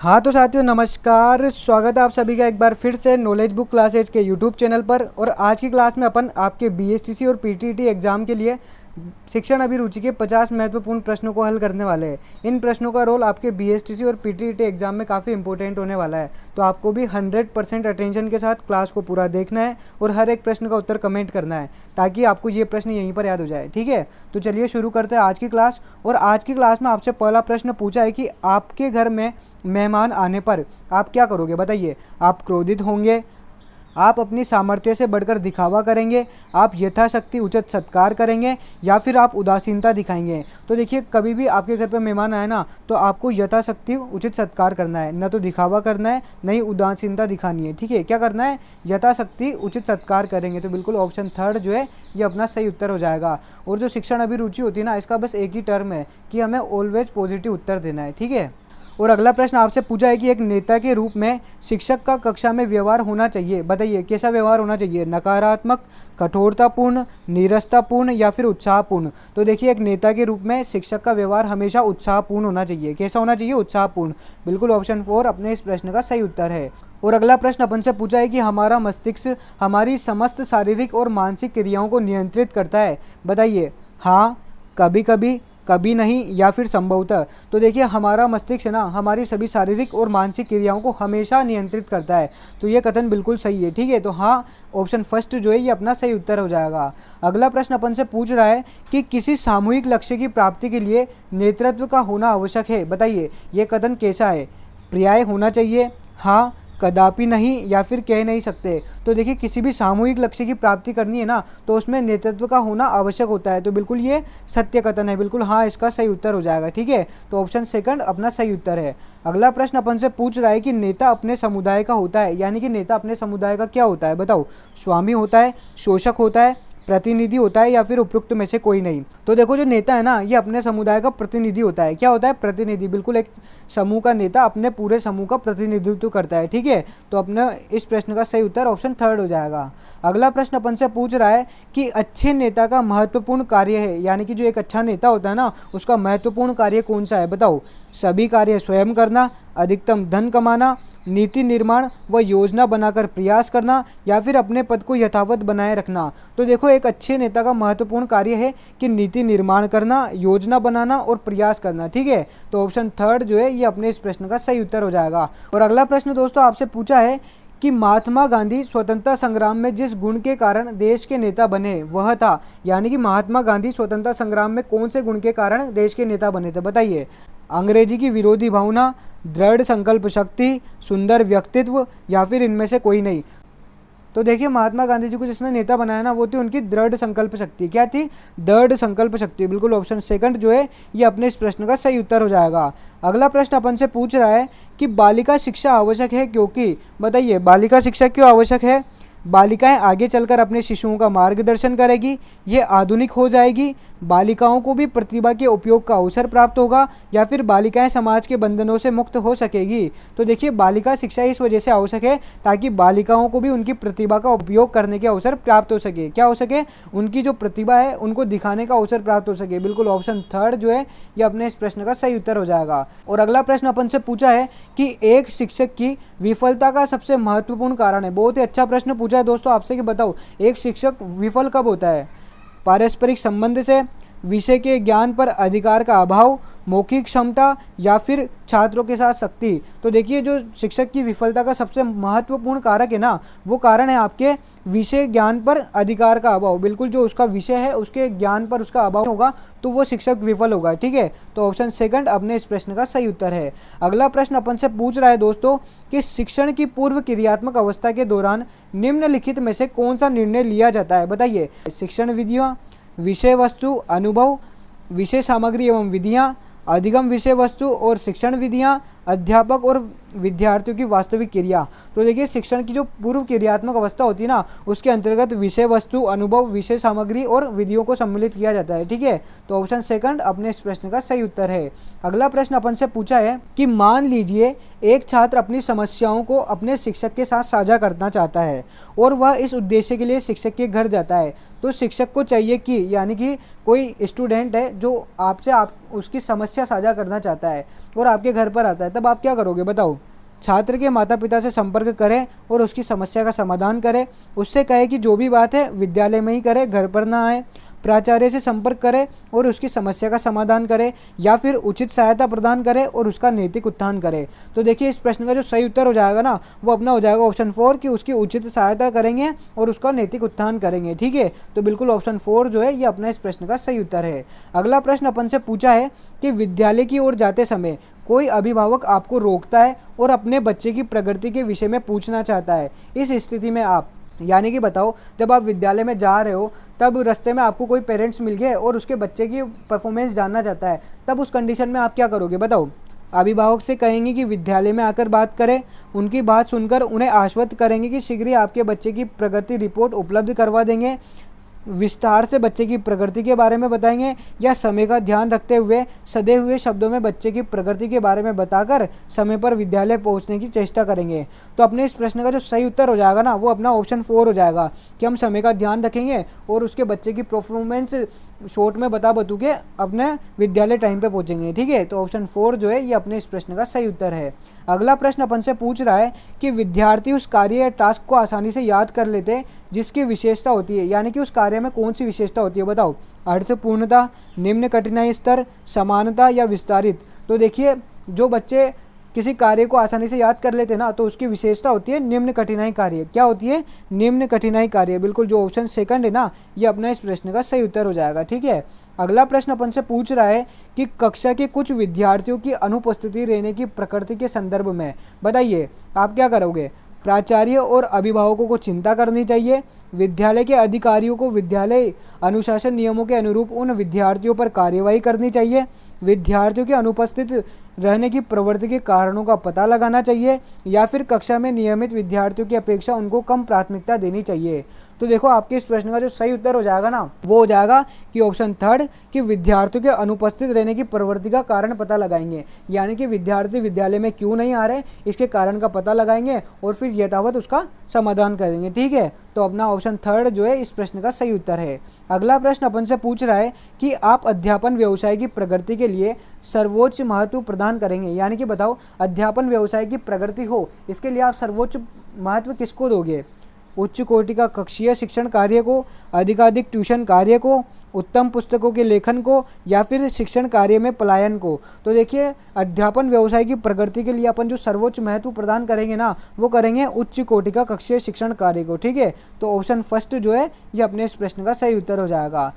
हाँ तो साथियों नमस्कार, स्वागत है आप सभी का एक बार फिर से नॉलेज बुक क्लासेज के यूट्यूब चैनल पर। और आज की क्लास में अपन आपके बीएसटीसी और पीटीटी एग्जाम के लिए शिक्षण अभिरुचि के 50 महत्वपूर्ण प्रश्नों को हल करने वाले हैं। इन प्रश्नों का रोल आपके बीएसटीसी और पीटीटी एग्जाम में काफ़ी इंपॉर्टेंट होने वाला है, तो आपको भी 100% अटेंशन के साथ क्लास को पूरा देखना है और हर एक प्रश्न का उत्तर कमेंट करना है ताकि आपको ये प्रश्न यहीं पर याद हो जाए। ठीक है, तो चलिए शुरू करते हैं आज की क्लास। और आज की क्लास में आपसे पहला प्रश्न पूछा है कि आपके घर में मेहमान आने पर आप क्या करोगे, बताइए। आप क्रोधित होंगे, आप अपनी सामर्थ्य से बढ़कर दिखावा करेंगे, आप यथाशक्ति उचित सत्कार करेंगे, या फिर आप उदासीनता दिखाएंगे। तो देखिए, कभी भी आपके घर पे मेहमान आए ना, तो आपको यथाशक्ति उचित सत्कार करना है, न तो दिखावा करना है, न ही उदासीनता दिखानी है। ठीक है, क्या करना है, यथाशक्ति उचित सत्कार करेंगे। तो बिल्कुल ऑप्शन थर्ड जो है ये अपना सही उत्तर हो जाएगा। और जो शिक्षण अभिरुचि होती है ना, इसका बस एक ही टर्म है कि हमें ऑलवेज पॉजिटिव उत्तर देना है। ठीक है, और अगला प्रश्न आपसे पूछा है कि एक नेता के रूप में शिक्षक का कक्षा में व्यवहार होना चाहिए, बताइए कैसा व्यवहार होना चाहिए। नकारात्मक, कठोरतापूर्ण, नीरसतापूर्ण, या फिर उत्साहपूर्ण। तो देखिए, एक नेता के रूप में शिक्षक का व्यवहार हमेशा उत्साहपूर्ण होना चाहिए। कैसा होना चाहिए, उत्साहपूर्ण। बिल्कुल ऑप्शन 4 अपने इस प्रश्न का सही उत्तर है। और अगला प्रश्न अपन से पूछा है कि हमारा मस्तिष्क हमारी समस्त शारीरिक और मानसिक क्रियाओं को नियंत्रित करता है, बताइए। हाँ, कभी कभी, कभी नहीं, या फिर संभवतः। तो देखिए, हमारा मस्तिष्क ना हमारी सभी शारीरिक और मानसिक क्रियाओं को हमेशा नियंत्रित करता है। तो ये कथन बिल्कुल सही है। ठीक है, तो हाँ, ऑप्शन फर्स्ट जो है ये अपना सही उत्तर हो जाएगा। अगला प्रश्न अपन से पूछ रहा है कि किसी सामूहिक लक्ष्य की प्राप्ति के लिए नेतृत्व का होना आवश्यक है, बताइए ये कथन कैसा है। पर्याय होना चाहिए, हाँ, कदापि नहीं, या फिर कह नहीं सकते। तो देखिए, किसी भी सामूहिक लक्ष्य की प्राप्ति करनी है ना, तो उसमें नेतृत्व का होना आवश्यक होता है। तो बिल्कुल ये सत्य कथन है, बिल्कुल हाँ इसका सही उत्तर हो जाएगा। ठीक है, तो ऑप्शन सेकंड अपना सही उत्तर है। अगला प्रश्न अपन से पूछ रहा है कि नेता अपने समुदाय का होता है, यानी कि नेता अपने समुदाय का क्या होता है, बताओ। स्वामी होता है, शोषक होता है, प्रतिनिधि होता है, या फिर उपयुक्त में से कोई नहीं। तो देखो, जो नेता है ना, ये अपने समुदाय का प्रतिनिधि होता है। क्या होता है, प्रतिनिधि। बिल्कुल एक समूह का नेता अपने पूरे समूह का प्रतिनिधित्व करता है। ठीक है, तो अपने इस प्रश्न का सही उत्तर ऑप्शन थर्ड हो जाएगा। अगला प्रश्न अपन से पूछ रहा है कि अच्छे नेता का महत्वपूर्ण कार्य है, यानी कि जो एक अच्छा नेता होता है ना, उसका महत्वपूर्ण कार्य कौन सा है, बताओ। सभी कार्य स्वयं करना, अधिकतम धन कमाना, नीति निर्माण व योजना बनाकर प्रयास करना, या फिर अपने पद को यथावत बनाए रखना। तो देखो, एक अच्छे नेता का महत्वपूर्ण कार्य है कि नीति निर्माण करना, योजना बनाना और प्रयास करना। ठीक है, तो ऑप्शन थर्ड जो है ये अपने इस प्रश्न का सही उत्तर हो जाएगा। और अगला प्रश्न दोस्तों आपसे पूछा है कि महात्मा गांधी स्वतंत्रता संग्राम में जिस गुण के कारण देश के नेता बने वह था, यानी कि महात्मा गांधी स्वतंत्रता संग्राम में कौन से गुण के कारण देश के नेता बने थे, बताइए। अंग्रेजी की विरोधी भावना, दृढ़ संकल्प शक्ति, सुंदर व्यक्तित्व, या फिर इनमें से कोई नहीं। तो देखिए, महात्मा गांधी जी को जिसने नेता बनाया ना, वो थी उनकी दृढ़ संकल्प शक्ति। क्या थी, दृढ़ संकल्प शक्ति। बिल्कुल ऑप्शन सेकंड जो है ये अपने इस प्रश्न का सही उत्तर हो जाएगा। अगला प्रश्न अपन से पूछ रहा है कि बालिका शिक्षा आवश्यक है क्योंकि, बताइए बालिका शिक्षा क्यों आवश्यक है। बालिकाएं आगे चलकर अपने शिशुओं का मार्गदर्शन करेगी, ये आधुनिक हो जाएगी, बालिकाओं को भी प्रतिभा के उपयोग का अवसर प्राप्त होगा, या फिर बालिकाएं समाज के बंधनों से मुक्त हो सकेगी। तो देखिए, बालिका शिक्षा इस वजह से आवश्यक है ताकि बालिकाओं को भी उनकी प्रतिभा का उपयोग करने के अवसर प्राप्त हो सके। क्या हो सके, उनकी जो प्रतिभा है उनको दिखाने का अवसर प्राप्त हो सके। बिल्कुल ऑप्शन थर्ड जो है ये अपने इस प्रश्न का सही उत्तर हो जाएगा। और अगला प्रश्न अपन से पूछा है कि एक शिक्षक की विफलता का सबसे महत्वपूर्ण कारण है। बहुत ही अच्छा प्रश्न पूछा है दोस्तों आपसे कि बताओ एक शिक्षक विफल कब होता है। पारस्परिक संबंध से, विषय के ज्ञान पर अधिकार का अभाव, मौखिक क्षमता, या फिर छात्रों के साथ सख्ती। तो देखिए, जो शिक्षक की विफलता का सबसे महत्वपूर्ण कारक है ना, वो कारण है आपके विषय ज्ञान पर अधिकार का अभाव। बिल्कुल, जो उसका विषय है उसके ज्ञान पर उसका अभाव होगा तो वो शिक्षक विफल होगा। ठीक है, तो ऑप्शन सेकंड अपने इस प्रश्न का सही उत्तर है। अगला प्रश्न अपन से पूछ रहा है दोस्तों कि शिक्षण की पूर्व क्रियात्मक अवस्था के दौरान निम्नलिखित में से कौन सा निर्णय लिया जाता है, बताइए। शिक्षण विधियाँ, विषय वस्तु, अनुभव, विषय सामग्री एवं विधियाँ, अधिगम विषय वस्तु और शिक्षण विधियाँ, अध्यापक और विद्यार्थियों की वास्तविक क्रिया। तो देखिए, शिक्षण की जो पूर्व क्रियात्मक अवस्था होती है ना, उसके अंतर्गत विषय वस्तु, अनुभव, विषय सामग्री और विधियों को सम्मिलित किया जाता है। ठीक है, तो ऑप्शन सेकंड अपने इस प्रश्न का सही उत्तर है। अगला प्रश्न अपन से पूछा है कि मान लीजिए एक छात्र अपनी समस्याओं को अपने शिक्षक के साथ साझा करना चाहता है और वह इस उद्देश्य के लिए शिक्षक के घर जाता है। तो शिक्षक को चाहिए कि, यानी कि कोई स्टूडेंट है जो आपसे उसकी समस्या साझा करना चाहता है और आपके घर पर आता है, तब आप क्या करोगे बताओ? छात्र के माता पिता से संपर्क करें और उसकी समस्या का समाधान करें। उससे कहे कि जो भी बात है विद्यालय में ही करे, घर पर ना आए। प्राचार्य से संपर्क करें और उसकी समस्या का समाधान करें, या फिर उचित सहायता प्रदान करें और उसका नैतिक उत्थान करें। तो देखिए इस प्रश्न का जो सही उत्तर हो जाएगा ना, वो अपना हो जाएगा ऑप्शन 4 कि उसकी उचित सहायता करेंगे और उसका नैतिक उत्थान करेंगे। ठीक है, तो बिल्कुल ऑप्शन 4 जो है ये अपना इस प्रश्न का सही उत्तर है। अगला प्रश्न अपन से पूछा है कि विद्यालय की ओर जाते समय कोई अभिभावक आपको रोकता है और अपने बच्चे की प्रगति के विषय में पूछना चाहता है। इस स्थिति में आप, यानी कि बताओ जब आप विद्यालय में जा रहे हो तब रास्ते में आपको कोई पेरेंट्स मिल गए और उसके बच्चे की परफॉर्मेंस जानना चाहता है, तब उस कंडीशन में आप क्या करोगे बताओ? अभिभावक से कहेंगे कि विद्यालय में आकर बात करें, उनकी बात सुनकर उन्हें आश्वस्त करेंगे कि शीघ्र ही आपके बच्चे की प्रगति रिपोर्ट उपलब्ध करवा देंगे, विस्तार से बच्चे की प्रगति के बारे में बताएंगे, या समय का ध्यान रखते हुए सधे हुए शब्दों में बच्चे की प्रगति के बारे में बताकर समय पर विद्यालय पहुंचने की चेष्टा करेंगे। तो अपने इस प्रश्न का जो सही उत्तर हो जाएगा ना, वो अपना ऑप्शन 4 हो जाएगा कि हम समय का ध्यान रखेंगे और उसके बच्चे की परफॉर्मेंस शॉर्ट में बतू के अपने विद्यालय टाइम पे पहुंचेंगे। ठीक है, तो ऑप्शन 4 जो है ये अपने इस प्रश्न का सही उत्तर है। अगला प्रश्न अपन से पूछ रहा है कि विद्यार्थी उस कार्य या टास्क को आसानी से याद कर लेते हैं जिसकी विशेषता होती है, यानी कि उस कार्य में कौन सी विशेषता होती है बताओ? अर्थपूर्णता, निम्न कठिनाई स्तर, समानता या विस्तारित। तो देखिए जो बच्चे किसी कार्य को आसानी से याद कर लेते हैं ना, तो उसकी विशेषता होती है निम्न कठिनाई कार्य। क्या होती है? निम्न कठिनाई कार्य। बिल्कुल जो ऑप्शन सेकंड है ना, ये अपना इस प्रश्न का सही उत्तर हो जाएगा। ठीक है, अगला प्रश्न अपन से पूछ रहा है कि कक्षा के कुछ विद्यार्थियों की अनुपस्थिति रहने की प्रकृति के संदर्भ में बताइए आप क्या करोगे? प्राचार्य और अभिभावकों को चिंता करनी चाहिए, विद्यालय के अधिकारियों को विद्यालय अनुशासन नियमों के अनुरूप उन विद्यार्थियों पर कार्यवाही करनी चाहिए, विद्यार्थियों के अनुपस्थित रहने की प्रवृत्ति के कारणों का पता लगाना चाहिए, या फिर कक्षा में नियमित विद्यार्थियों की अपेक्षा उनको कम प्राथमिकता देनी चाहिए। तो देखो आपके इस प्रश्न का जो सही उत्तर हो जाएगा ना, वो हो जाएगा कि ऑप्शन 3 कि विद्यार्थियों के अनुपस्थित रहने की प्रवृत्ति का कारण पता लगाएंगे, यानी कि विद्यार्थी विद्यालय में क्यों नहीं आ रहे इसके कारण का पता लगाएंगे और फिर यथावत उसका समाधान करेंगे। ठीक है, तो अपना ऑप्शन 3 जो है इस प्रश्न का सही उत्तर है। अगला प्रश्न अपन से पूछ रहा है कि आप अध्यापन व्यवसाय की प्रगति के लिए सर्वोच्च महत्व प्रदान करेंगे, यानी कि बताओ अध्यापन व्यवसाय की प्रगति हो इसके लिए आप सर्वोच्च महत्व किसको दोगे? उच्च कोटि का कक्षीय शिक्षण कार्य को, अधिकाधिक ट्यूशन कार्य को, उत्तम पुस्तकों के लेखन को, या फिर शिक्षण कार्य में पलायन को। तो देखिए अध्यापन व्यवसाय की प्रगति के लिए अपन जो सर्वोच्च महत्व प्रदान करेंगे ना, वो करेंगे उच्च कोटि का कक्षीय शिक्षण कार्य को। ठीक है, तो ऑप्शन फर्स्ट जो है ये अपने इस प्रश्न का सही उत्तर हो जाएगा।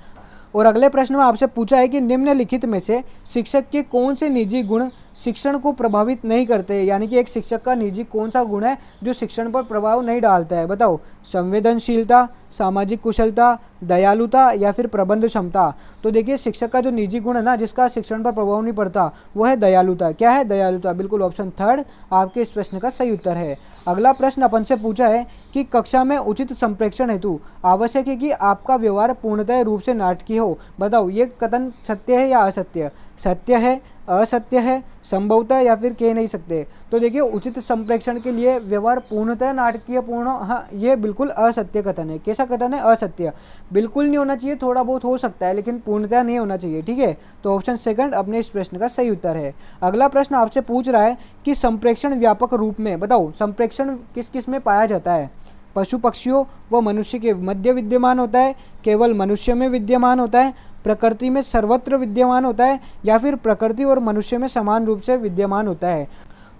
और अगले प्रश्न में आपसे पूछा है कि निम्नलिखित में से शिक्षक के कौन से निजी गुण शिक्षण को प्रभावित नहीं करते, यानी कि एक शिक्षक का निजी कौन सा गुण है जो शिक्षण पर प्रभाव नहीं डालता है बताओ? संवेदनशीलता, सामाजिक कुशलता, दयालुता या फिर प्रबंध क्षमता। तो देखिए शिक्षक का जो निजी गुण है ना जिसका शिक्षण पर प्रभाव नहीं पड़ता वो है दयालुता। क्या है? दयालुता। बिल्कुल ऑप्शन 3 आपके इस प्रश्न का सही उत्तर है। अगला प्रश्न अपन से पूछा है कि कक्षा में उचित संप्रेषण हेतु आवश्यक है कि आपका व्यवहार पूर्णतः रूप से नाटकीय हो। बताओ ये कथन सत्य है या असत्य? सत्य है, असत्य है, संभवतः या फिर कह नहीं सकते। तो देखिए उचित संप्रेषण के लिए व्यवहार पूर्णतः नाटकीय पूर्ण, हाँ ये बिल्कुल असत्य कथन है। कैसा कथन है? असत्य। बिल्कुल नहीं होना चाहिए, थोड़ा बहुत हो सकता है लेकिन पूर्णतः नहीं होना चाहिए। ठीक है, तो ऑप्शन सेकंड अपने इस प्रश्न का सही उत्तर है। अगला प्रश्न आपसे पूछ रहा है कि संप्रेषण व्यापक रूप में बताओ संप्रेषण किस किस में पाया जाता है? पशु पक्षियों व मनुष्य के मध्य विद्यमान होता है, केवल मनुष्य में विद्यमान होता है, प्रकृति में सर्वत्र विद्यमान होता है, या फिर प्रकृति और मनुष्य में समान रूप से विद्यमान होता है।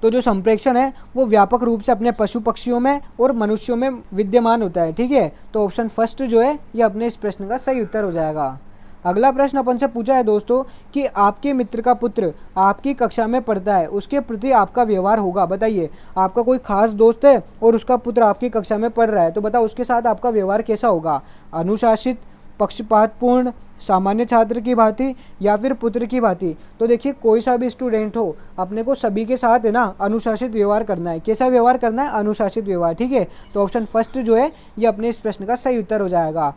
तो जो संप्रेषण है वो व्यापक रूप से अपने पशु पक्षियों में और मनुष्यों में विद्यमान होता है। ठीक है, तो ऑप्शन फर्स्ट जो है ये अपने इस प्रश्न का सही उत्तर हो जाएगा। अगला प्रश्न अपन से पूछा है दोस्तों कि आपके मित्र का पुत्र आपकी कक्षा में पढ़ता है, उसके प्रति आपका व्यवहार होगा। बताइए आपका कोई खास दोस्त है और उसका पुत्र आपकी कक्षा में पढ़ रहा है, तो बताओ उसके साथ आपका व्यवहार कैसा होगा? अनुशासित, पक्षपातपूर्ण, सामान्य छात्र की भांति या फिर पुत्र की भांति? तो देखिए कोई सा भी स्टूडेंट हो अपने को सभी के साथ है ना अनुशासित व्यवहार करना है। कैसा व्यवहार करना है? अनुशासित व्यवहार। ठीक है, तो ऑप्शन फर्स्ट जो है ये अपने इस प्रश्न का सही उत्तर हो जाएगा।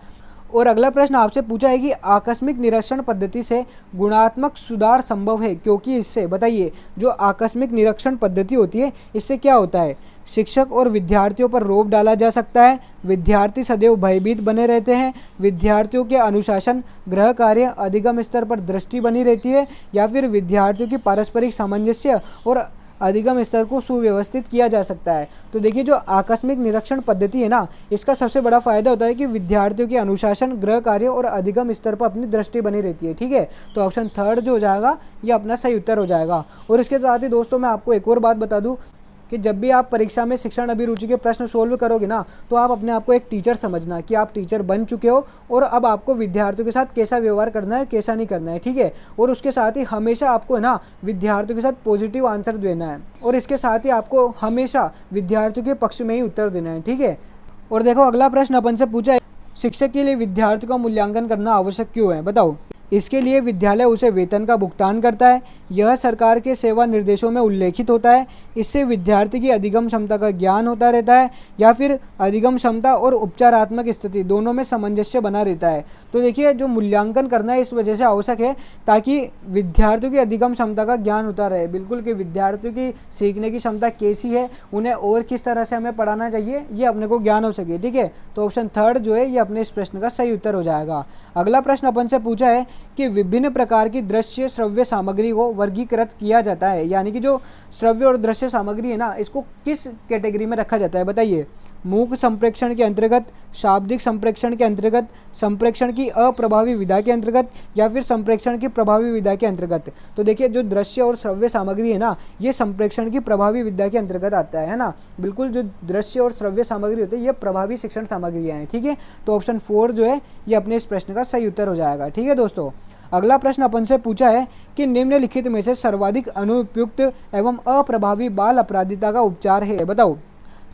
और अगला प्रश्न आपसे पूछा है कि आकस्मिक निरीक्षण पद्धति से गुणात्मक सुधार संभव है क्योंकि इससे बताइए जो आकस्मिक निरीक्षण पद्धति होती है इससे क्या होता है? शिक्षक और विद्यार्थियों पर रोब डाला जा सकता है, विद्यार्थी सदैव भयभीत बने रहते हैं, विद्यार्थियों के अनुशासन, गृह कार्य, अधिगम स्तर पर दृष्टि बनी रहती है, या फिर विद्यार्थियों की पारस्परिक सामंजस्य और अधिगम स्तर को सुव्यवस्थित किया जा सकता है। तो देखिए जो आकस्मिक निरीक्षण पद्धति है ना, इसका सबसे बड़ा फायदा होता है कि विद्यार्थियों के अनुशासन, गृह कार्य और अधिगम स्तर पर अपनी दृष्टि बनी रहती है। ठीक है, तो ऑप्शन थर्ड जो हो जाएगा ये अपना सही उत्तर हो जाएगा। और इसके साथ ही दोस्तों मैं आपको एक और बात बता दूं कि जब भी आप परीक्षा में शिक्षण अभिरुचि के प्रश्न सोल्व करोगे ना, तो आप अपने आप को एक टीचर समझना कि आप टीचर बन चुके हो और अब आपको विद्यार्थियों के साथ कैसा व्यवहार करना है, कैसा नहीं करना है। ठीक है, और उसके साथ ही हमेशा आपको है ना विद्यार्थियों के साथ पॉजिटिव आंसर देना है और इसके साथ ही आपको हमेशा विद्यार्थियों के पक्ष में ही उत्तर देना है। ठीक है, और देखो अगला प्रश्न अपन से पूछा है, शिक्षक के लिए विद्यार्थियों का मूल्यांकन करना आवश्यक क्यों है, बताओ। इसके लिए विद्यालय उसे वेतन का भुगतान करता है, यह सरकार के सेवा निर्देशों में उल्लेखित होता है, इससे विद्यार्थी की अधिगम क्षमता का ज्ञान होता रहता है, या फिर अधिगम क्षमता और उपचारात्मक स्थिति दोनों में सामंजस्य बना रहता है। तो देखिए जो मूल्यांकन करना है इस वजह से आवश्यक है ताकि विद्यार्थियों की अधिगम क्षमता का ज्ञान होता रहे, बिल्कुल कि विद्यार्थियों की सीखने की क्षमता कैसी है, उन्हें और किस तरह से हमें पढ़ाना चाहिए, ये अपने को ज्ञान हो सके। ठीक है, तो ऑप्शन थर्ड जो है ये अपने इस प्रश्न का सही उत्तर हो जाएगा। अगला प्रश्न अपन से पूछा है कि विभिन्न प्रकार की दृश्य श्रव्य सामग्री को वर्गीकृत किया जाता है, यानी कि जो श्रव्य और दृश्य सामग्री है ना, इसको किस कैटेगरी में रखा जाता है, बताइए। मूक संप्रेक्षण के अंतर्गत, शाब्दिक संप्रेक्षण के अंतर्गत, संप्रेक्षण की अप्रभावी विधा के अंतर्गत, या फिर संप्रेक्षण की प्रभावी विधा के अंतर्गत। तो देखिए जो दृश्य और श्रव्य सामग्री है ना, ये संप्रेक्षण की प्रभावी विधा के अंतर्गत आता है ना, बिल्कुल जो दृश्य और श्रव्य सामग्री होती है ये प्रभावी शिक्षण सामग्रियाँ हैं। ठीक है, तो ऑप्शन 4 जो है ये अपने इस प्रश्न का सही उत्तर हो जाएगा। ठीक है दोस्तों, अगला प्रश्न अपन से पूछा है कि निम्नलिखित में से सर्वाधिक अनुपयुक्त एवं अप्रभावी बाल अपराधिता का उपचार है, बताओ।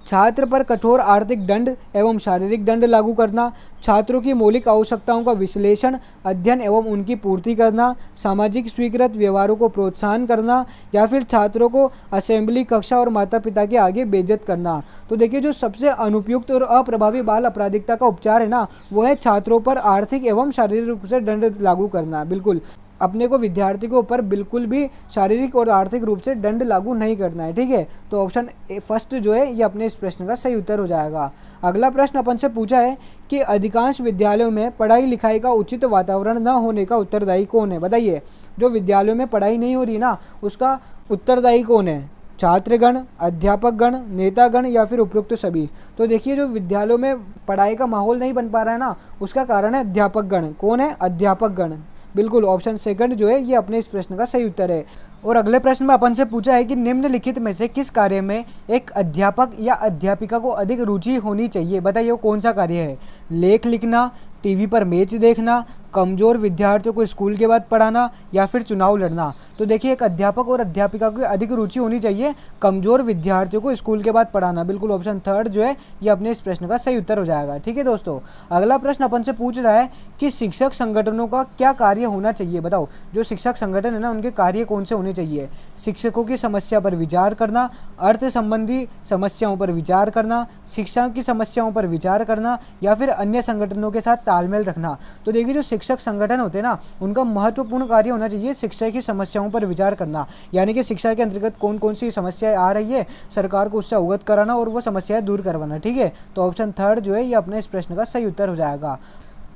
छात्र पर कठोर आर्थिक दंड एवं शारीरिक दंड लागू करना, छात्रों की मौलिक आवश्यकताओं का विश्लेषण, अध्ययन एवं उनकी पूर्ति करना, सामाजिक स्वीकृत व्यवहारों को प्रोत्साहन करना, या फिर छात्रों को असेंबली कक्षा और माता पिता के आगे बेइज्जत करना। तो देखिए जो सबसे अनुपयुक्त और अप्रभावी बाल अपराधिकता का उपचार है ना, वो है छात्रों पर आर्थिक एवं शारीरिक रूप से दंड लागू करना। बिल्कुल अपने को विद्यार्थी के ऊपर बिल्कुल भी शारीरिक और आर्थिक रूप से दंड लागू नहीं करना है। ठीक है, तो ऑप्शन फर्स्ट जो है ये अपने इस प्रश्न का सही उत्तर हो जाएगा। अगला प्रश्न अपन से पूछा है कि अधिकांश विद्यालयों में पढ़ाई लिखाई का उचित वातावरण न होने का उत्तरदायी कौन है, बताइए। जो विद्यालयों में पढ़ाई नहीं हो रही ना, उसका उत्तरदायी कौन है, छात्रगण, अध्यापकगण, नेतागण, या फिर उपयुक्त सभी। तो देखिए जो विद्यालयों में पढ़ाई का माहौल नहीं बन पा रहा है ना, उसका कारण है अध्यापकगण। कौन है, अध्यापकगण। बिल्कुल ऑप्शन सेकंड जो है ये अपने इस प्रश्न का सही उत्तर है। और अगले प्रश्न में अपन से पूछा है कि निम्नलिखित में से किस कार्य में एक अध्यापक या अध्यापिका को अधिक रुचि होनी चाहिए, बताइए वो कौन सा कार्य है। लेख लिखना, टीवी पर मैच देखना, कमज़ोर विद्यार्थियों को स्कूल के बाद पढ़ाना, या फिर चुनाव लड़ना। तो देखिए एक अध्यापक और अध्यापिका को अधिक रुचि होनी चाहिए कमज़ोर विद्यार्थियों को स्कूल के बाद पढ़ाना। बिल्कुल ऑप्शन थर्ड जो है ये अपने इस प्रश्न का सही उत्तर हो जाएगा। ठीक है दोस्तों, अगला प्रश्न अपन से पूछ रहा है कि शिक्षक संगठनों का क्या कार्य होना चाहिए, बताओ। जो शिक्षक संगठन है ना, उनके कार्य कौन से होने चाहिए। शिक्षकों की समस्या पर विचार करना, अर्थ संबंधी समस्याओं पर विचार करना, शिक्षा की समस्याओं पर विचार करना, या फिर अन्य संगठनों के साथ तालमेल रखना। तो देखिए जो शिक्षक संगठन होते हैं ना, उनका महत्वपूर्ण कार्य होना चाहिए शिक्षा की समस्याओं पर विचार करना, यानी कि शिक्षा के अंतर्गत कौन कौन सी समस्याएं आ रही है, सरकार को उससे अवगत कराना और वो समस्याएं दूर करवाना। ठीक है, तो ऑप्शन थर्ड जो है ये अपने इस प्रश्न का सही उत्तर हो जाएगा।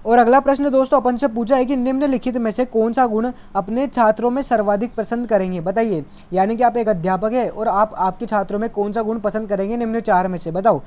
और अगला प्रश्न दोस्तों अपन से पूछा है कि निम्नलिखित में से कौन सा गुण अपने छात्रों में सर्वाधिक पसंद करेंगे, बताइए। यानी कि आप एक अध्यापक है और आप आपके छात्रों में कौन सा गुण पसंद करेंगे निम्न 4 में से, बताओ।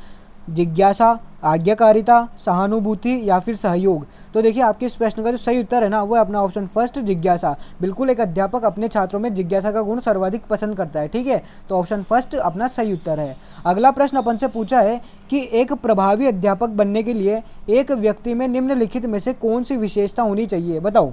जिज्ञासा, आज्ञाकारिता, सहानुभूति, या फिर सहयोग। तो देखिए आपके इस प्रश्न का जो सही उत्तर है ना, वो है अपना ऑप्शन फर्स्ट, जिज्ञासा। बिल्कुल एक अध्यापक अपने छात्रों में जिज्ञासा का गुण सर्वाधिक पसंद करता है। ठीक है, तो ऑप्शन फर्स्ट अपना सही उत्तर है। अगला प्रश्न अपन से पूछा है कि एक प्रभावी अध्यापक बनने के लिए एक व्यक्ति में निम्नलिखित में से कौन सी विशेषता होनी चाहिए, बताओ।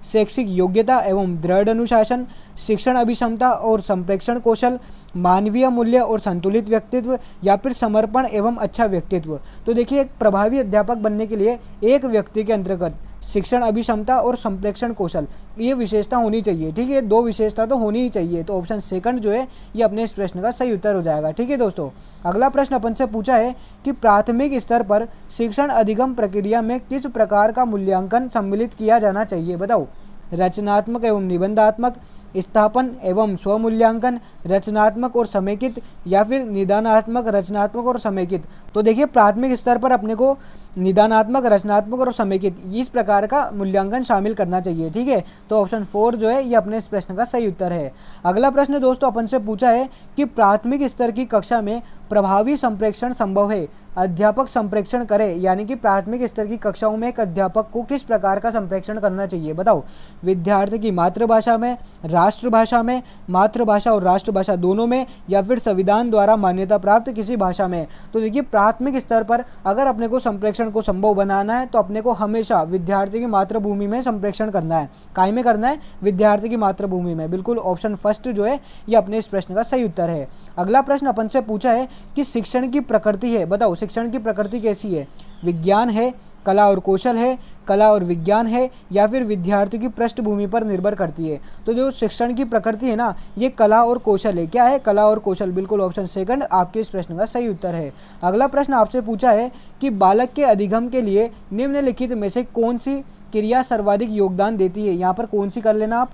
शैक्षिक योग्यता एवं दृढ़ अनुशासन, शिक्षण अभिक्षमता और संप्रेक्षण कौशल, मानवीय मूल्य और संतुलित व्यक्तित्व, या फिर समर्पण एवं अच्छा व्यक्तित्व। तो देखिए एक प्रभावी अध्यापक बनने के लिए एक व्यक्ति के अंतर्गत शिक्षण अभिक्षमता और संप्रेक्षण कौशल ये विशेषता होनी चाहिए। ठीक है, 2 विशेषता तो होनी ही चाहिए। तो ऑप्शन सेकंड जो है ये अपने इस प्रश्न का सही उत्तर हो जाएगा। ठीक है दोस्तों, अगला प्रश्न अपन से पूछा है कि प्राथमिक स्तर पर शिक्षण अधिगम प्रक्रिया में किस प्रकार का मूल्यांकन सम्मिलित किया जाना चाहिए, बताओ। रचनात्मक एवं निबंधात्मक, स्थापन एवं स्वमूल्यांकन, रचनात्मक और समेकित, या फिर निदानात्मक, रचनात्मक और समेकित। तो देखिए प्राथमिक स्तर पर अपने को निदानात्मक, रचनात्मक और समेकित इस प्रकार का मूल्यांकन शामिल करना चाहिए। ठीक है, तो ऑप्शन 4 जो है ये अपने इस प्रश्न का सही उत्तर है। अगला प्रश्न दोस्तों अपन से पूछा है कि प्राथमिक स्तर की कक्षा में प्रभावी संप्रेषण संभव है, अध्यापक संप्रेषण करे, यानी कि प्राथमिक स्तर की कक्षाओं में एक अध्यापक को किस प्रकार का संप्रेषण करना चाहिए बताओ। विद्यार्थी की मातृभाषा में, राष्ट्रभाषा में, मातृभाषा और राष्ट्रभाषा दोनों में, या फिर संविधान द्वारा मान्यता प्राप्त किसी भाषा में। तो देखिए प्राथमिक स्तर पर अगर अपने को संप्रेषण को संभव बनाना है तो अपने को हमेशा विद्यार्थी की मातृभूमि में संप्रेषण करना है। काय में करना है? विद्यार्थी की मातृभूमि में। बिल्कुल ऑप्शन फर्स्ट जो है ये अपने इस प्रश्न का सही उत्तर है। अगला प्रश्न अपन से पूछा है कि शिक्षण की प्रकृति है, बताओ शिक्षण की प्रकृति कैसी है? विज्ञान है, कला और कौशल है, कला और विज्ञान है, या फिर विद्यार्थी की पृष्ठभूमि पर निर्भर करती है। तो जो शिक्षण की प्रकृति है ना ये कला और कौशल है। क्या है? कला और कौशल। बिल्कुल ऑप्शन सेकंड आपके इस प्रश्न का सही उत्तर है। अगला प्रश्न आपसे पूछा है कि बालक के अधिगम के लिए निम्नलिखित में से कौन सी क्रिया सर्वाधिक योगदान देती है? यहाँ पर कौन सी कर लेना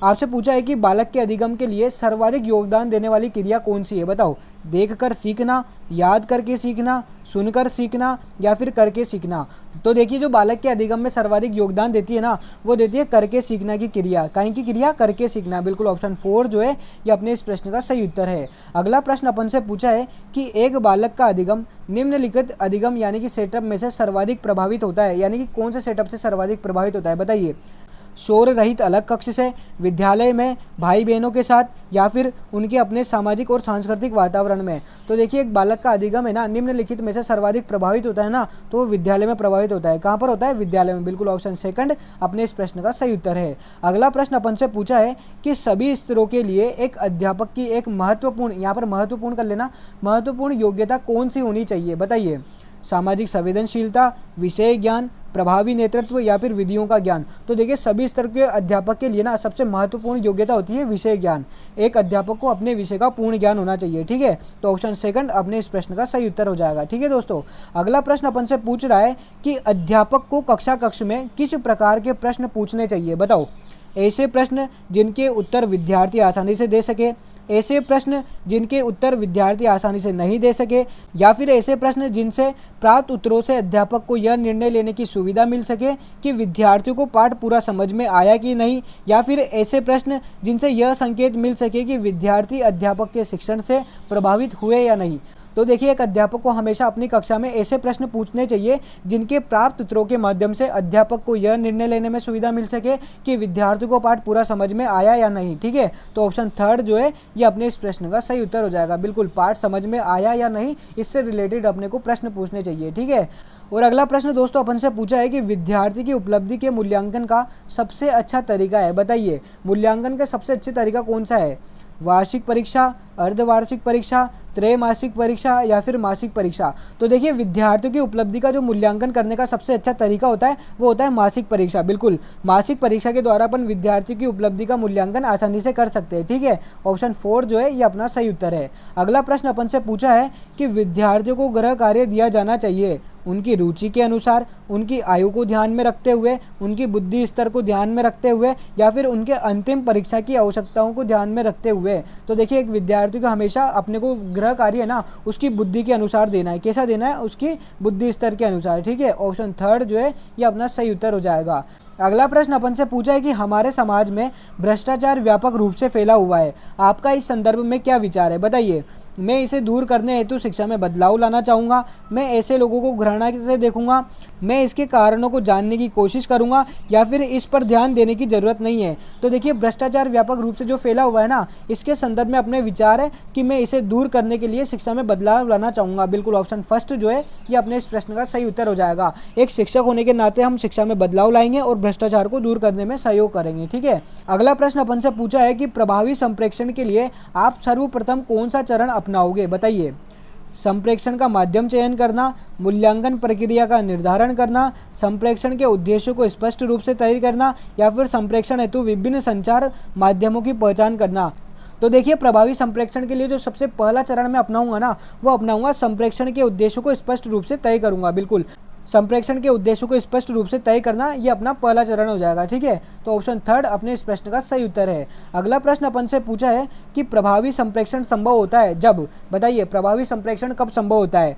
आपसे पूछा है कि बालक के अधिगम के लिए सर्वाधिक योगदान देने वाली क्रिया कौन सी है बताओ। देखकर सीखना, याद करके सीखना, सुनकर सीखना, या फिर करके सीखना। तो देखिए जो बालक के अधिगम में सर्वाधिक योगदान देती है ना वो देती है करके सीखना की क्रिया। काहे की क्रिया? करके सीखना। बिल्कुल ऑप्शन 4 जो है ये अपने इस प्रश्न का सही उत्तर है। अगला प्रश्न अपन से पूछा है कि एक बालक का अधिगम निम्नलिखित अधिगम यानी कि सेटअप में से सर्वाधिक प्रभावित होता है, यानी कि कौन से सेटअप से सर्वाधिक प्रभावित होता है बताइए। शोर रहित अलग कक्ष से, विद्यालय में, भाई बहनों के साथ, या फिर उनके अपने सामाजिक और सांस्कृतिक वातावरण में। तो देखिए एक बालक का अधिगम है ना निम्नलिखित में से सर्वाधिक प्रभावित होता है ना तो वो विद्यालय में प्रभावित होता है। कहाँ पर होता है? विद्यालय में। बिल्कुल ऑप्शन सेकंड अपने इस प्रश्न का सही उत्तर है। अगला प्रश्न अपन से पूछा है कि सभी स्तरों के लिए एक अध्यापक की एक महत्वपूर्ण, यहाँ पर महत्वपूर्ण कर लेना, महत्वपूर्ण योग्यता कौन सी होनी चाहिए बताइए। सामाजिक संवेदनशीलता, विषय ज्ञान, प्रभावी नेतृत्व, या फिर विधियों का ज्ञान। तो देखिए सभी स्तर के अध्यापक के लिए ना सबसे महत्वपूर्ण योग्यता होती है विषय ज्ञान। एक अध्यापक को अपने विषय का पूर्ण ज्ञान होना चाहिए। ठीक है, तो ऑप्शन सेकंड अपने इस प्रश्न का सही उत्तर हो जाएगा। ठीक है दोस्तों, अगला प्रश्न अपन से पूछ रहा है कि अध्यापक को कक्ष में किस प्रकार के प्रश्न पूछने चाहिए बताओ। ऐसे प्रश्न जिनके उत्तर विद्यार्थी आसानी से दे सके, ऐसे प्रश्न जिनके उत्तर विद्यार्थी आसानी से नहीं दे सके, या फिर ऐसे प्रश्न जिनसे प्राप्त उत्तरों से अध्यापक को यह निर्णय लेने की सुविधा मिल सके कि विद्यार्थियों को पाठ पूरा समझ में आया कि नहीं, या फिर ऐसे प्रश्न जिनसे यह संकेत मिल सके कि विद्यार्थी अध्यापक के शिक्षण से प्रभावित हुए या नहीं। तो देखिए एक अध्यापक को हमेशा अपनी कक्षा में ऐसे प्रश्न पूछने चाहिए जिनके प्राप्त उत्तरों के माध्यम से अध्यापक को यह निर्णय लेने में सुविधा मिल सके कि विद्यार्थी को पाठ पूरा समझ में आया या नहीं। ठीक है, तो ऑप्शन थर्ड जो है ये अपने इस प्रश्न का सही उत्तर हो जाएगा। बिल्कुल पाठ समझ में आया या नहीं इससे रिलेटेड अपने को प्रश्न पूछने चाहिए। ठीक है, और अगला प्रश्न दोस्तों अपन से पूछा है कि विद्यार्थी की उपलब्धि के मूल्यांकन का सबसे अच्छा तरीका है बताइए। मूल्यांकन का सबसे अच्छा तरीका कौन सा है? वार्षिक परीक्षा, अर्धवार्षिक परीक्षा, त्रैमासिक परीक्षा, या फिर मासिक परीक्षा। तो देखिए विद्यार्थियों की उपलब्धि का जो मूल्यांकन करने का सबसे अच्छा तरीका होता है वो होता है मासिक परीक्षा। बिल्कुल मासिक परीक्षा के द्वारा अपन विद्यार्थी की उपलब्धि का मूल्यांकन आसानी से कर सकते हैं। ठीक है, ऑप्शन 4 जो है ये अपना सही उत्तर है। अगला प्रश्न अपन से पूछा है कि विद्यार्थियों को गृह कार्य दिया जाना चाहिए उनकी रुचि के अनुसार, उनकी आयु को ध्यान में रखते हुए, उनकी बुद्धि स्तर को ध्यान में रखते हुए, या फिर उनके अंतिम परीक्षा की आवश्यकताओं को ध्यान में रखते हुए। तो देखिए एक विद्यार्थी को हमेशा अपने को गृह कार्य है ना उसकी बुद्धि के अनुसार देना है। कैसा देना है? उसकी बुद्धि स्तर के अनुसार। ठीक है, ऑप्शन थर्ड जो है ये अपना सही उत्तर हो जाएगा। अगला प्रश्न अपन से पूछा है कि हमारे समाज में भ्रष्टाचार व्यापक रूप से फैला हुआ है, आपका इस संदर्भ में क्या विचार है बताइए। मैं इसे दूर करने हेतु शिक्षा में बदलाव लाना चाहूँगा, मैं ऐसे लोगों को घृणा से देखूंगा, मैं इसके कारणों को जानने की कोशिश करूँगा, या फिर इस पर ध्यान देने की ज़रूरत नहीं है। तो देखिए भ्रष्टाचार व्यापक रूप से जो फैला हुआ है ना इसके संदर्भ में अपने विचार है कि मैं इसे दूर करने के लिए शिक्षा में बदलाव लाना चाहूँगा। बिल्कुल ऑप्शन फर्स्ट जो है ये अपने इस प्रश्न का सही उत्तर हो जाएगा। एक शिक्षक होने के नाते हम शिक्षा में बदलाव लाएंगे और भ्रष्टाचार को दूर करने में सहयोग करेंगे। ठीक है, अगला प्रश्न अपन से पूछा है कि प्रभावी संप्रेषण के लिए आप सर्वप्रथम कौन सा चरण अपनाओगे बताइए। संप्रेषण का माध्यम चयन करना, मूल्यांकन प्रक्रिया का निर्धारण करना, संप्रेषण के उद्देश्यों को स्पष्ट रूप से तय करना, या फिर संप्रेषण हेतु विभिन्न संचार माध्यमों की पहचान करना। तो देखिए प्रभावी संप्रेषण के लिए जो सबसे पहला चरण मैं अपनाऊंगा ना वो अपनाऊंगा संप्रेषण के उद्देश्यों को स्पष्ट रूप से तय करूंगा। बिल्कुल संप्रेषण के उद्देश्यों को स्पष्ट रूप से तय करना, ये अपना पहला चरण हो जाएगा। ठीक है, तो ऑप्शन थर्ड अपने इस प्रश्न का सही उत्तर है। अगला प्रश्न अपन से पूछा है कि प्रभावी संप्रेषण संभव होता है जब, बताइए प्रभावी संप्रेषण कब संभव होता है?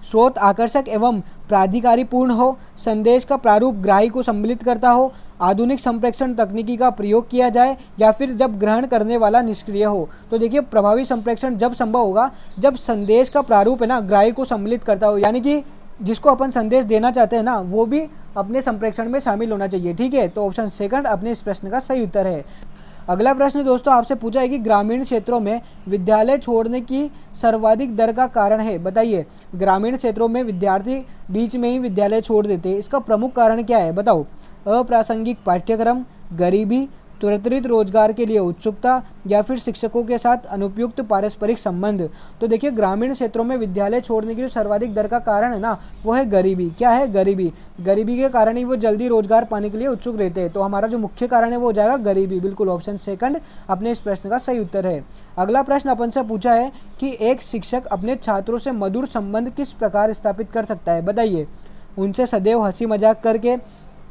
स्रोत आकर्षक एवं प्राधिकारीपूर्ण हो, संदेश का प्रारूप ग्राही को सम्मिलित करता हो, आधुनिक संप्रेषण तकनीकी का प्रयोग किया जाए, या फिर जब ग्रहण करने वाला निष्क्रिय हो। तो देखिए प्रभावी संप्रेषण जब संभव होगा जब संदेश का प्रारूप है ना ग्राही को सम्मिलित करता हो, यानी कि जिसको अपन संदेश देना चाहते हैं ना वो भी अपने संप्रेषण में शामिल होना चाहिए। ठीक है, तो ऑप्शन सेकंड अपने इस प्रश्न का सही उत्तर है। अगला प्रश्न दोस्तों आपसे पूछा है कि ग्रामीण क्षेत्रों में विद्यालय छोड़ने की सर्वाधिक दर का कारण है। बताइए ग्रामीण क्षेत्रों में विद्यार्थी बीच में ही विद्यालय छोड़ देते हैं, इसका प्रमुख कारण क्या है? बताओ। अप्रासंगिक पाठ्यक्रम, गरीबी, त्वरित रोजगार के लिए उत्सुकता, या फिर शिक्षकों के साथ अनुपयुक्त पारस्परिक संबंध। तो देखिए ग्रामीण क्षेत्रों में विद्यालय छोड़ने की जो सर्वाधिक दर का कारण है ना वो है गरीबी। क्या है? गरीबी। गरीबी के कारण ही वो जल्दी रोजगार पाने के लिए उत्सुक रहते हैं। तो हमारा जो मुख्य कारण है वो हो जाएगा गरीबी। बिल्कुल ऑप्शन सेकंड अपने इस प्रश्न का सही उत्तर है। अगला प्रश्न अपन से पूछा है कि एक शिक्षक अपने छात्रों से मधुर संबंध किस प्रकार स्थापित कर सकता है? बताइए। उनसे सदैव हंसी मजाक करके,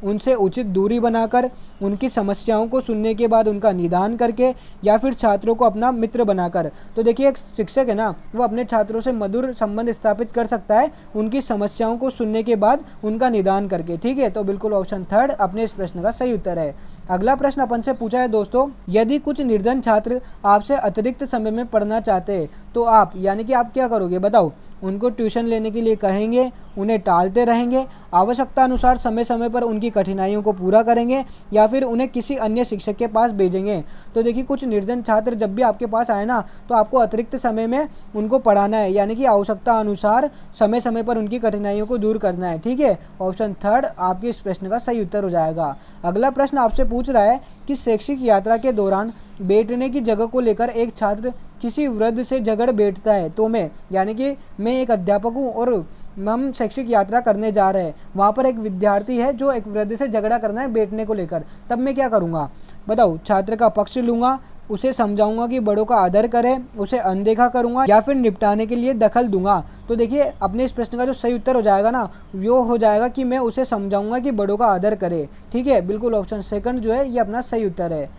उनसे उचित दूरी बनाकर, उनकी समस्याओं को सुनने के बाद उनका निदान करके, या फिर छात्रों को अपना मित्र बनाकर। तो देखिए एक शिक्षक है ना वो अपने छात्रों से मधुर संबंध स्थापित कर सकता है उनकी समस्याओं को सुनने के बाद उनका निदान करके। ठीक है, तो बिल्कुल ऑप्शन थर्ड अपने इस प्रश्न का सही उत्तर है। अगला प्रश्न अपन से पूछा है दोस्तों, यदि कुछ निर्धन छात्र आपसे अतिरिक्त समय में पढ़ना चाहते हैं तो आप, यानी कि आप क्या करोगे? बताओ। उनको ट्यूशन लेने के लिए कहेंगे, उन्हें टालते रहेंगे, आवश्यकता अनुसार समय समय पर उनकी कठिनाइयों को पूरा करेंगे, या फिर उन्हें किसी अन्य शिक्षक के पास भेजेंगे। तो देखिए कुछ निर्धन छात्र जब भी आपके पास आए ना तो आपको अतिरिक्त समय में उनको पढ़ाना है, यानी कि आवश्यकता अनुसार समय समय पर उनकी कठिनाइयों को दूर करना है। ठीक है, ऑप्शन थर्ड आपके इस प्रश्न का सही उत्तर हो जाएगा। अगला प्रश्न आपसे पूछ रहा है कि शैक्षिक यात्रा के दौरान बैठने की जगह को लेकर एक छात्र किसी वृद्ध से झगड़ बैठता है तो मैं, यानी कि मैं एक अध्यापक हूँ और हम शैक्षिक यात्रा करने जा रहे हैं, वहाँ पर एक विद्यार्थी है जो एक वृद्ध से झगड़ा करना है बैठने को लेकर, तब मैं क्या करूँगा? बताओ। छात्र का पक्ष लूँगा, उसे समझाऊंगा कि बड़ों का आदर करे, उसे अनदेखा करूंगा, या फिर निपटाने के लिए दखल दूंगा। तो देखिए अपने इस प्रश्न का जो सही उत्तर हो जाएगा ना वो हो जाएगा कि मैं उसे समझाऊंगा कि बड़ों का आदर करे। ठीक है, बिल्कुल ऑप्शन सेकंड जो है ये अपना सही उत्तर है।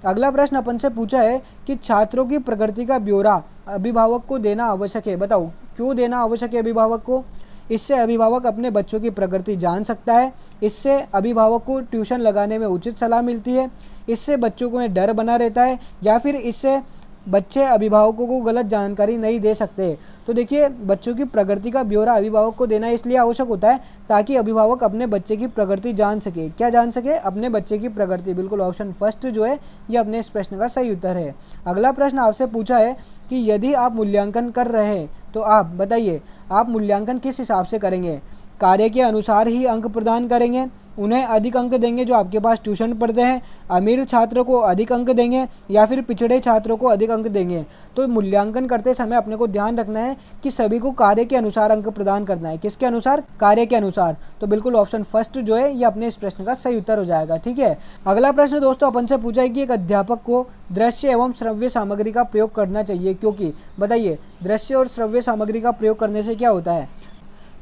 अगला प्रश्न अपन से पूछा है कि छात्रों की प्रगति का ब्यौरा अभिभावक को देना आवश्यक है। बताओ क्यों देना आवश्यक है अभिभावक को? इससे अभिभावक अपने बच्चों की प्रगति जान सकता है, इससे अभिभावक को ट्यूशन लगाने में उचित सलाह मिलती है, इससे बच्चों को डर बना रहता है, या फिर इससे बच्चे अभिभावकों को गलत जानकारी नहीं दे सकते। तो देखिए बच्चों की प्रगति का ब्यौरा अभिभावक को देना इसलिए आवश्यक होता है ताकि अभिभावक अपने बच्चे की प्रगति जान सके। क्या जान सके? अपने बच्चे की प्रगति। बिल्कुल ऑप्शन फर्स्ट जो है ये अपने इस प्रश्न का सही उत्तर है। अगला प्रश्न आपसे पूछा है कि यदि आप मूल्यांकन कर रहे हैं तो आप, बताइए आप मूल्यांकन किस हिसाब से करेंगे? कार्य के अनुसार ही अंक प्रदान करेंगे, उन्हें अधिक अंक देंगे जो आपके पास ट्यूशन पढ़ते हैं, अमीर छात्रों को अधिक अंक देंगे, या फिर पिछड़े छात्रों को अधिक अंक देंगे? तो मूल्यांकन करते समय अपने को ध्यान रखना है कि सभी को कार्य के अनुसार अंक प्रदान करना है। किसके अनुसार? कार्य के अनुसार। तो बिल्कुल ऑप्शन फर्स्ट जो है ये अपने इस प्रश्न का सही उत्तर हो जाएगा। ठीक है, अगला प्रश्न दोस्तों अपन से पूछा है कि एक अध्यापक को दृश्य एवं श्रव्य सामग्री का प्रयोग करना चाहिए क्योंकि, बताइए दृश्य और श्रव्य सामग्री का प्रयोग करने से क्या होता है?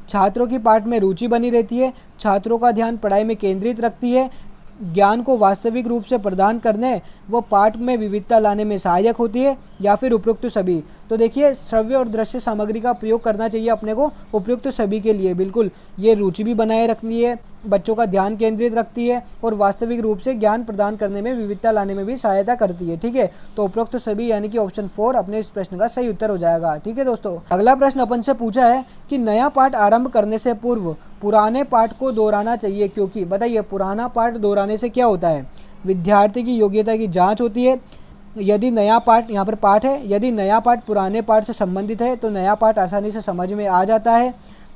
छात्रों की पाठ में रुचि बनी रहती है, छात्रों का ध्यान पढ़ाई में केंद्रित रखती है, ज्ञान को वास्तविक रूप से प्रदान करने व पाठ में विविधता लाने में सहायक होती है, या फिर उपयुक्त सभी। तो देखिए श्रव्य और दृश्य सामग्री का प्रयोग करना चाहिए अपने को उपयुक्त सभी के लिए। बिल्कुल ये रुचि भी बनाए रखनी है, बच्चों का ध्यान केंद्रित रखती है और वास्तविक रूप से ज्ञान प्रदान करने में, विविधता लाने में भी सहायता करती है। ठीक है, तो उपयुक्त सभी यानी कि ऑप्शन 4 अपने इस प्रश्न का सही उत्तर हो जाएगा। ठीक है दोस्तों, अगला प्रश्न अपन से पूछा है कि नया पाठ आरंभ करने से पूर्व पुराने पाठ को दोहराना चाहिए क्योंकि, बताइए पुराना पाठ दोहराने से क्या होता है? विद्यार्थी की योग्यता की जाँच होती है। यदि नया पाठ, यहाँ पर पाठ है, यदि नया पाठ पुराने पाठ से संबंधित है तो नया पाठ आसानी से समझ में आ जाता है।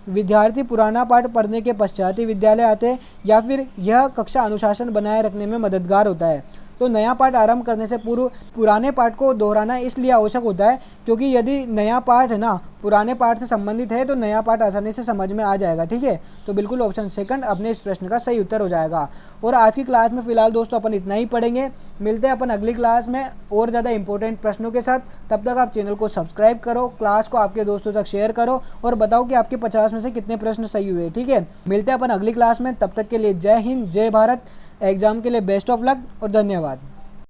विद्यार्थी पुराना पाठ पढ़ने के पश्चात ही विद्यालय आते हैं, या फिर यह कक्षा अनुशासन बनाए रखने में मददगार होता है। तो नया पाठ आरंभ करने से पूर्व पुराने पाठ को दोहराना इसलिए आवश्यक होता है क्योंकि यदि नया पाठ है ना पुराने पाठ से संबंधित है तो नया पाठ आसानी से समझ में आ जाएगा। ठीक है, तो बिल्कुल ऑप्शन सेकंड अपने इस प्रश्न का सही उत्तर हो जाएगा। और आज की क्लास में फिलहाल दोस्तों अपन इतना ही पढ़ेंगे। मिलते हैं अपन अगली क्लास में और ज़्यादा इंपॉर्टेंट प्रश्नों के साथ। तब तक आप चैनल को सब्सक्राइब करो, क्लास को आपके दोस्तों तक शेयर करो और बताओ कि आपके 50 में से कितने प्रश्न सही हुए। ठीक है, मिलते हैं अपन अगली क्लास में। तब तक के लिए जय हिंद, जय भारत। एग्जाम के लिए बेस्ट ऑफ लक और धन्यवाद।